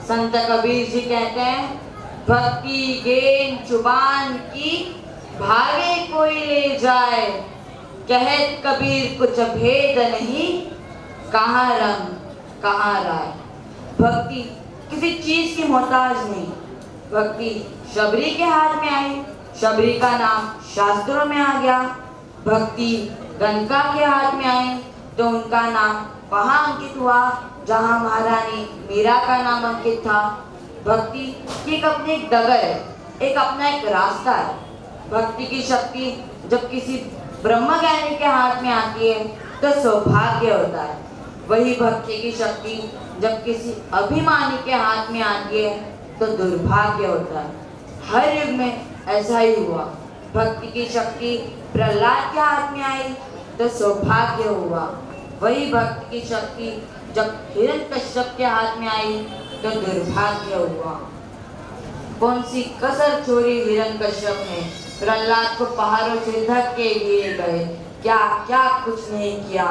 संत कबीर जी कहते हैं, भक्ति गेन जुबान की, भागे कोई ले जाए। कहत कबीर कुछ भेद नहीं, कहाँ रंग कहाँ राय। भक्ति किसी चीज की मोहताज नहीं। भक्ति शबरी के हाथ में आई, शबरी का नाम शास्त्रों में आ गया। भक्ति गणका के हाथ में आई तो उनका नाम वहां अंकित हुआ जहां महारानी मीरा का नाम अंकित था। भक्ति की एक अपनी एक डगर है, एक अपना एक रास्ता है। भक्ति की शक्ति जब किसी ब्रह्मज्ञानी के हाथ में आती है तो सौभाग्य होता है। वही भक्ति की शक्ति जब किसी अभिमानी के हाथ में आती है तो दुर्भाग्य होता है। हर युग में ऐसा ही हुआ। भक्ति की शक्ति प्रहलाद के हाथ में आई तो सौभाग्य हुआ। वही भक्ति की शक्ति जब हिरण्यकश्यप के हाथ में आई तो दुर्भाग्य हुआ। कौन सी कसर छोड़ी हिरण्यकश्यप ने, प्रहलाद को पहाड़ों से धक्के दिए गए, क्या क्या कुछ नहीं किया।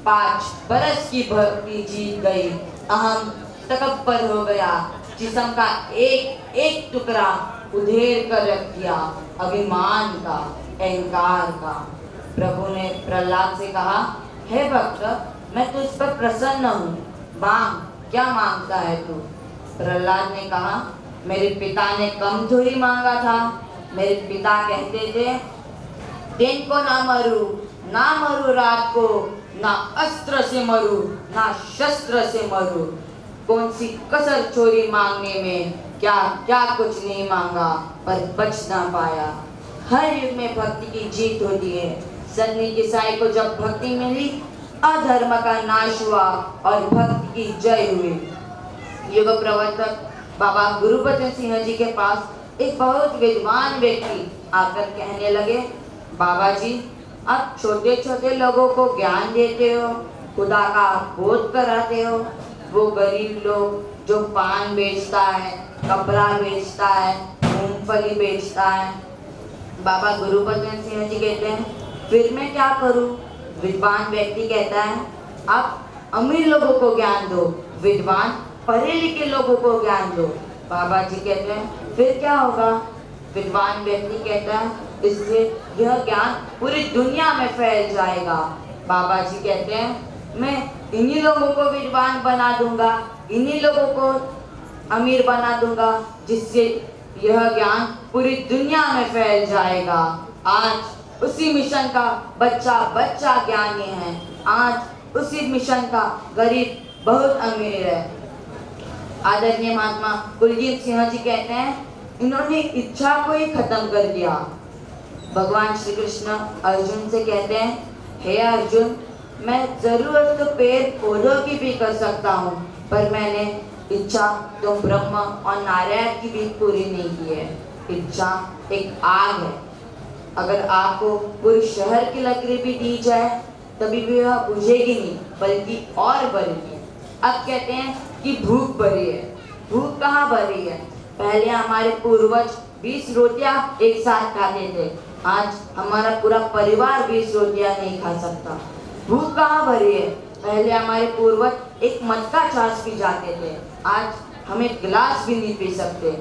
5 बरस की भक्ति जीत गई, अहम तकब्बर हो गया, जिस्म का एक एक टुकड़ा उधेड़ कर रख दिया, अभिमान का, अहंकार का। प्रभु ने प्रहलाद से कहा, हे भक्त, मैं तुझ पर प्रसन्न हूँ, मांग, क्या मांगता है तू। प्रहलाद ने कहा, मेरे पिता ने कम थोड़ी मांगा था। मेरे पिता कहते थे, दिन को ना मरू रात को, ना अस्त्र से मरू ना शस्त्र से मरू। कौन सी कसर छोड़ी मांगने में, क्या क्या कुछ नहीं मांगा पर बच ना पाया। हर युग में भक्ति की जीत होती है। सन्नी किसाई को जब भक्ति मिली, अधर्म का नाश हुआ और भक्ति की जय हुई। युग प्रवर्तक बाबा गुरुबचन सिंह जी के पास एक बहुत विद्वान व्यक्ति आकर कहने लगे, बाबा जी, आप छोटे छोटे लोगों को ज्ञान देते हो, खुदा का बोध कराते हो। वो गरीब लोग जो पान बेचता है, कपड़ा बेचता है, मूंगफली बेचता है। बाबा गुरुबचन सिंह जी कहते हैं, फिर मैं क्या करूं। विद्वान व्यक्ति कहता है, आप अमीर लोगों को ज्ञान दो, विद्वान पढ़े लिखे लोगों को ज्ञान दो। बाबा जी कहते हैं, फिर क्या होगा। विद्वान व्यक्ति कहता है, इससे यह ज्ञान पूरी दुनिया में फैल जाएगा। बाबा जी कहते हैं, मैं इन्हीं लोगों को विद्वान बना दूंगा, इन्हीं लोगों को अमीर बना दूंगा, जिससे यह ज्ञान पूरी दुनिया में फैल जाएगा। आज उसी मिशन का बच्चा बच्चा ज्ञानी है, आज उसी मिशन का गरीब बहुत अमीर है। आदरणीय महात्मा कुलदीप सिंह जी कहते हैं, इन्होंने इच्छा को ही खत्म कर दिया। भगवान श्री कृष्ण अर्जुन से कहते हैं, हे अर्जुन, मैं जरूरत तो पेड़ पौधों की भी कर सकता हूँ, पर मैंने इच्छा तो ब्रह्म और नारायण की भी पूरी नहीं की है। इच्छा एक आग है, अगर आग को पूरे शहर की लकड़ी भी दी जाए तभी भी वह बुझेगी नहीं, बल्कि और बढ़ेगी। अब कहते हैं कि भूख भरी है। भूख कहाँ भरी है। पहले हमारे पूर्वज 20 रोटियां एक साथ खाते थे, आज हमारा पूरा परिवार 20 रोटियां नहीं खा सकता। भूख कहाँ भरी है। पहले हमारे पूर्वज एक मग का छाछ पी जाते थे, आज हम एक गिलास भी नहीं पी सकते।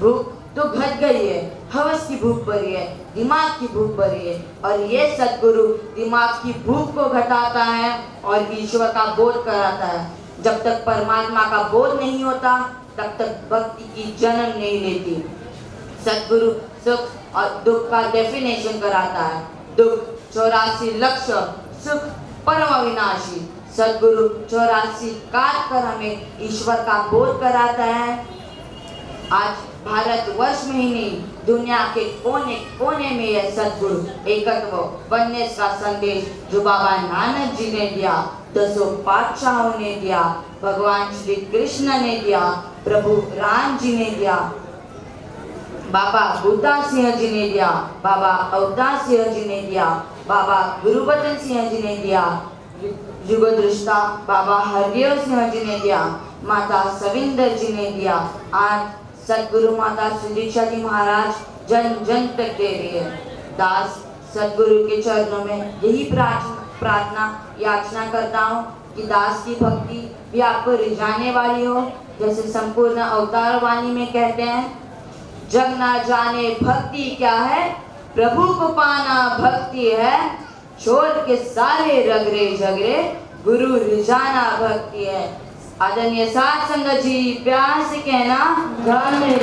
भूख तो घट गई है, हवस की भूख भरी है, दिमाग की भूख भरी है। और ये सद्गुरु दिमाग की भूख को घटाता है और ईश्वर का बोध कराता है। जब तक परमात्मा का बोध नहीं होता तब तक भक्ति की जन्म नहीं लेती। सद्गुरु सुख और दुख का डेफिनेशन कराता है। दुख 84 लक्ष्य, सुख परम अविनाशी। सद्गुरु 84 काट कर हमें ईश्वर का बोध कराता है। आज भारतवर्ष में ही नहीं, दुनिया के कोने कोने में यह सद्गुरु एकत्व वननेस का संदेश जो बाबा नानक जी ने दिया, 10 पातशाहों ने दिया, भगवान श्री कृष्ण ने दिया, प्रभु राम जी ने दिया, बाबा बुद्धा सिंह जी ने दिया, बाबा अवतार सिंह जी ने दिया, बाबा गुरुबचन सिंह जी ने दिया, युग दृष्टा बाबा हरदेव सिंह जी ने दिया, माता सविंदर जी ने दिया। आज सदगुरु माता सुदीक्षा जी महाराज जन जन तक दे रही है। दास सदगुरु के चरणों में यही प्रार्थना याचना करता हूँ कि दास की भक्ति भी आपको रिझाने वाली हो। जैसे संपूर्ण अवतार वाणी में कहते हैं, जग ना जाने भक्ति क्या है, प्रभु को पाना भक्ति है, छोड़ के सारे रगरे झगड़े, गुरु रिझाना भक्ति है। आदरणीय साध संगत जी, प्यार से कहना, घर में